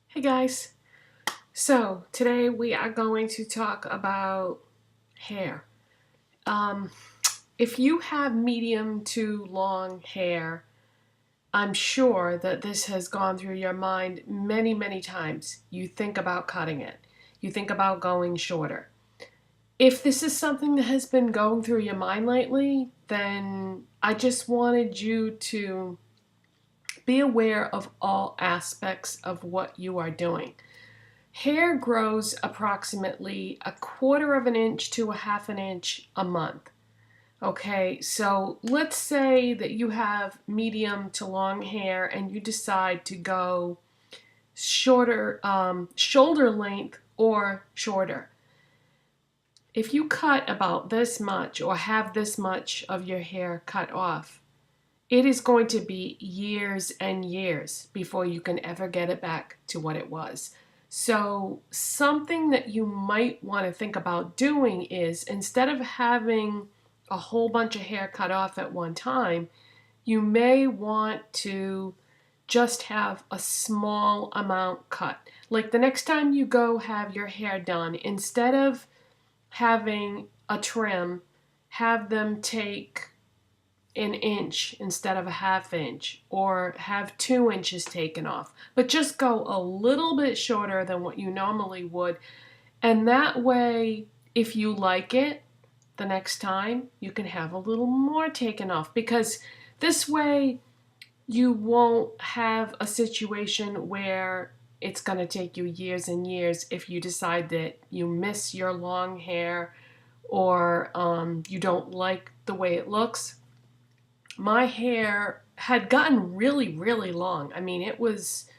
Hey guys, so today we are going to talk about hair. Um, if you have medium to long hair, I'm sure that this has gone through your mind many times. You think about cutting it. You think about going shorter. If this is something that has been going through your mind lately, then I just wanted you to be aware of all aspects of what you are doing. Hair grows approximately 1/4 of an inch to 1/2 an inch a month. Okay, so let's say that you have medium to long hair and you decide to go shorter, shoulder length or shorter. If you cut about this much or have this much of your hair cut off, it is going to be years and years before you can ever get it back to what it was. So something that you might want to think about doing is, instead of having a whole bunch of hair cut off at one time, you may want to just have a small amount cut. Like the next time you go have your hair done, instead of having a trim, have them take an inch instead of a 1/2 inch, or have 2 inches taken off, but just go a little bit shorter than what you normally would. And that way, if you like it, the next time you can have a little more taken off, because this way you won't have a situation where it's going to take you years and years if you decide that you miss your long hair, or you don't like the way it looks. My hair had gotten really long. I mean, it was,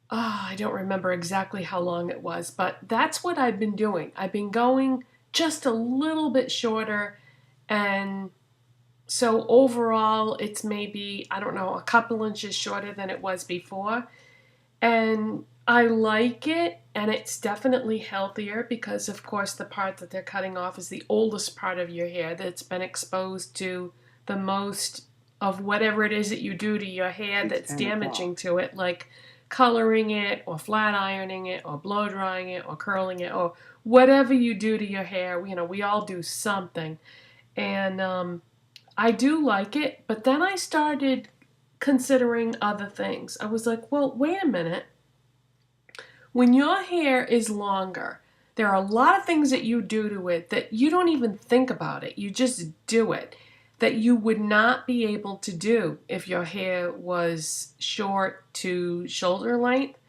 I don't remember exactly how long it was, but that's what I've been doing. I've been going just a little bit shorter, and so overall it's maybe, I don't know, a couple inches shorter than it was before. And I like it, and it's definitely healthier because, of course, the part that they're cutting off is the oldest part of your hair that's been exposed to the most of whatever it is that you do to your hair that's damaging to it, like coloring it or flat ironing it or blow drying it or curling it or whatever you do to your hair. You know, we all do something. And I do like it, but then I started considering other things. I was like, well, wait a minute. When your hair is longer, there are a lot of things that you do to it that you don't even think about it. You just do it, that you would not be able to do if your hair was short to shoulder length.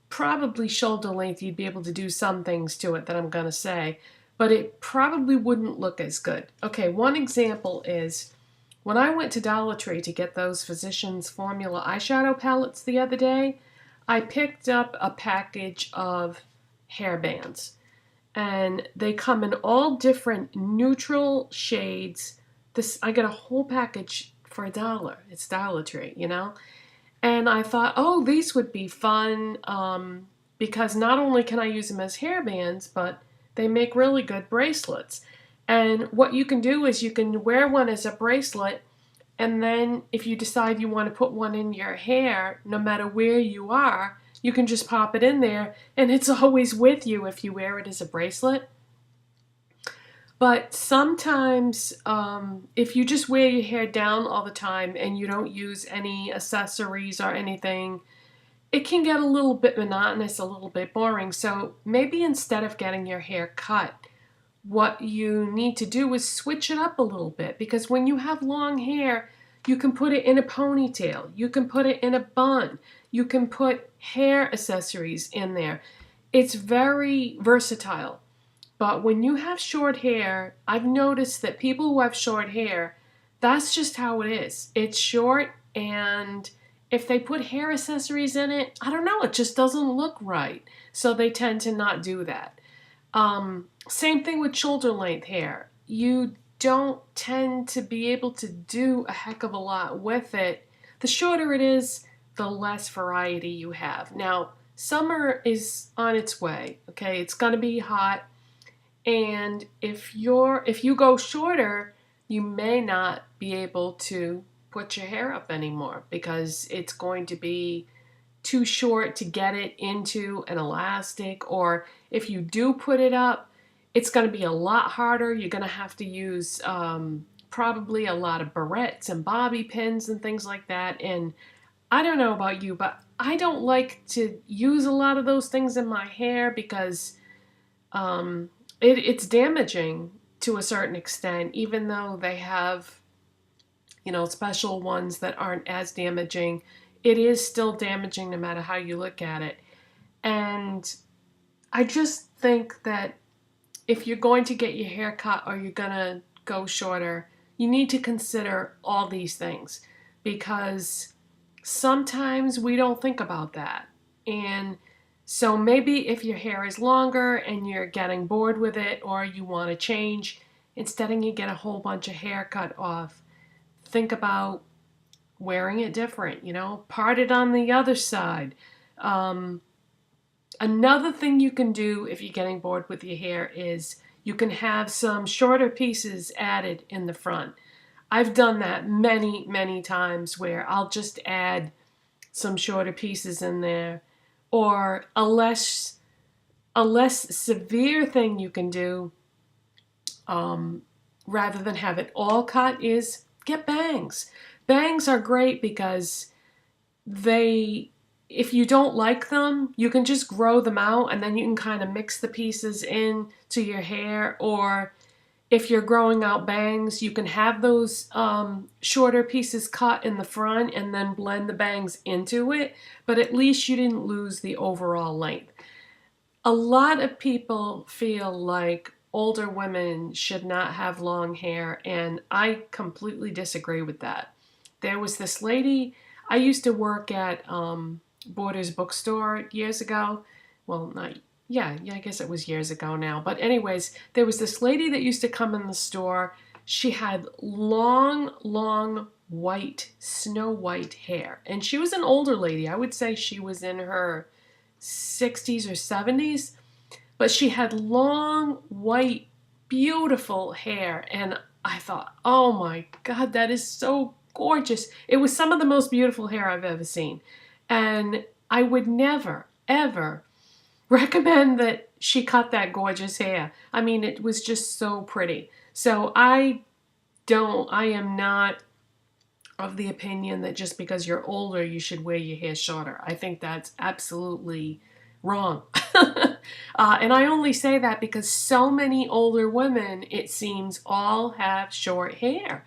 Probably shoulder length, you'd be able to do some things to it that I'm going to say, but it probably wouldn't look as good. Okay, one example is when I went to Dollar Tree to get those Physicians Formula eyeshadow palettes the other day, I picked up a package of hair bands, and they come in all different neutral shades. I got a whole package for $1. It's Dollar Tree, you know? And I thought, oh, these would be fun, because not only can I use them as hair bands, but they make really good bracelets. And what you can do is you can wear one as a bracelet, and then if you decide you want to put one in your hair, no matter where you are, you can just pop it in there, and it's always with you if you wear it as a bracelet. But sometimes, if you just wear your hair down all the time and you don't use any accessories or anything, it can get a little bit monotonous, a little bit boring. So maybe instead of getting your hair cut, what you need to do is switch it up a little bit, because when you have long hair, you can put it in a ponytail, you can put it in a bun, you can put hair accessories in there. It's very versatile. But when you have short hair, I've noticed that people who have short hair, that's just how it is. It's short, and if they put hair accessories in it, I don't know, it just doesn't look right. So they tend to not do that. Same thing with shoulder length hair. You don't tend to be able to do a heck of a lot with it. The shorter it is, the less variety you have. Now, summer is on its way, okay? It's going to be hot. And if you go shorter, you may not be able to put your hair up anymore, because it's going to be too short to get it into an elastic, or if you do put it up, it's going to be a lot harder. You're going to have to use probably a lot of barrettes and bobby pins and things like that. And I don't know about you, but I don't like to use a lot of those things in my hair because it's damaging to a certain extent, even though they have, you know, special ones that aren't as damaging. It is still damaging no matter how you look at it. And I just think that if you're going to get your hair cut or you're going to go shorter, you need to consider all these things, because sometimes we don't think about that. And so maybe if your hair is longer and you're getting bored with it, or you want to change, instead of you get a whole bunch of hair cut off, think about wearing it different, you know, part it on the other side. Another thing you can do if you're getting bored with your hair is you can have some shorter pieces added in the front. I've done that many, many times where I'll just add some shorter pieces in there. Or a less severe thing you can do, rather than have it all cut, is get bangs. Bangs are great because if you don't like them, you can just grow them out and then you can kind of mix the pieces in to your hair. Or if you're growing out bangs, you can have those shorter pieces cut in the front and then blend the bangs into it, but at least you didn't lose the overall length. A lot of people feel like older women should not have long hair, and I completely disagree with that. There was this lady, I used to work at Borders bookstore years ago. Well, yeah, I guess it was years ago now. But anyways, there was this lady that used to come in the store. She had long, long white, snow white hair. And she was an older lady. I would say she was in her 60s or 70s. But she had long, white, beautiful hair. And I thought, oh my God, that is so gorgeous. It was some of the most beautiful hair I've ever seen. And I would never, ever recommend that she cut that gorgeous hair. I mean, it was just so pretty. So I am not of the opinion that just because you're older, you should wear your hair shorter. I think that's absolutely wrong. And I only say that because so many older women, it seems, all have short hair.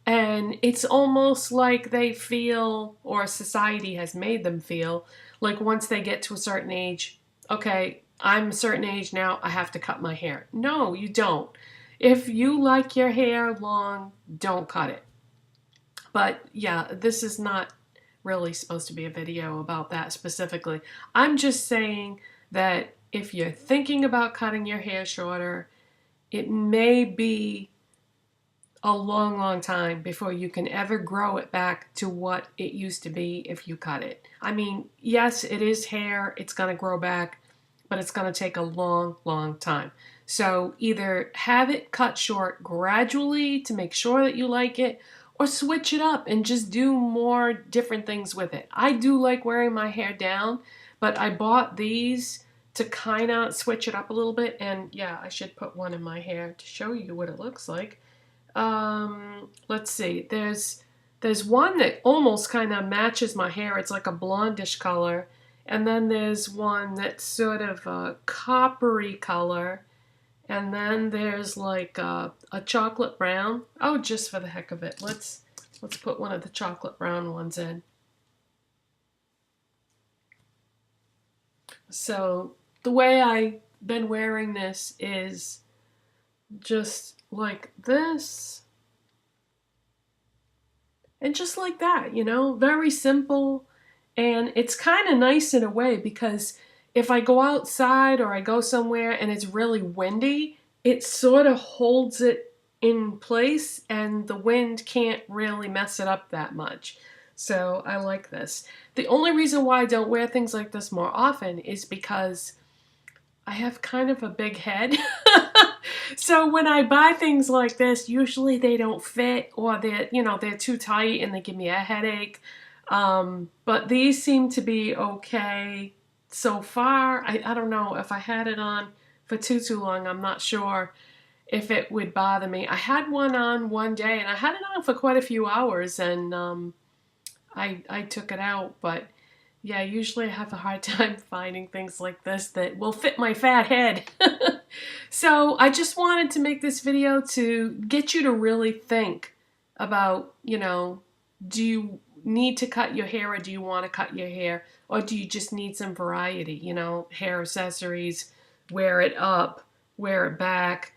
And it's almost like they feel, or society has made them feel, like once they get to a certain age, okay, I'm a certain age now, I have to cut my hair. No, you don't. If you like your hair long, don't cut it. But yeah, this is not really supposed to be a video about that specifically. I'm just saying that if you're thinking about cutting your hair shorter, it may be a long, long time before you can ever grow it back to what it used to be if you cut it. I mean, yes, it is hair, it's going to grow back, but it's going to take a long, long time. So either have it cut short gradually to make sure that you like it, or switch it up and just do more different things with it. I do like wearing my hair down, but I bought these to kind of switch it up a little bit. And yeah, I should put one in my hair to show you what it looks like. Let's see, there's one that almost kind of matches my hair. It's like a blondish color. And then there's one that's sort of a coppery color. And then there's like a chocolate brown. Oh, just for the heck of it, let's put one of the chocolate brown ones in. So the way I've been wearing this is just like this. And just like that, you know, very simple. And it's kind of nice in a way because if I go outside or I go somewhere and it's really windy, it sort of holds it in place and the wind can't really mess it up that much. So I like this. The only reason why I don't wear things like this more often is because I have kind of a big head. So when I buy things like this, usually they don't fit, or they're too tight and they give me a headache. But these seem to be okay so far. I don't know if I had it on for too long. I'm not sure if it would bother me. I had one on one day, and I had it on for quite a few hours, and I took it out. But yeah, usually I have a hard time finding things like this that will fit my fat head. So I just wanted to make this video to get you to really think about, you know, do you need to cut your hair, or do you want to cut your hair, or do you just need some variety, you know, hair accessories, wear it up, wear it back,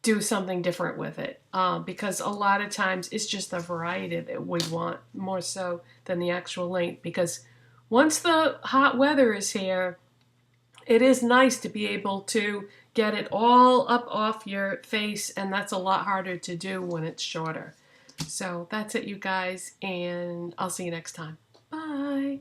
do something different with it, because a lot of times it's just the variety that we want more so than the actual length, because once the hot weather is here, it is nice to be able to get it all up off your face, and that's a lot harder to do when it's shorter. So that's it, you guys, and I'll see you next time. Bye.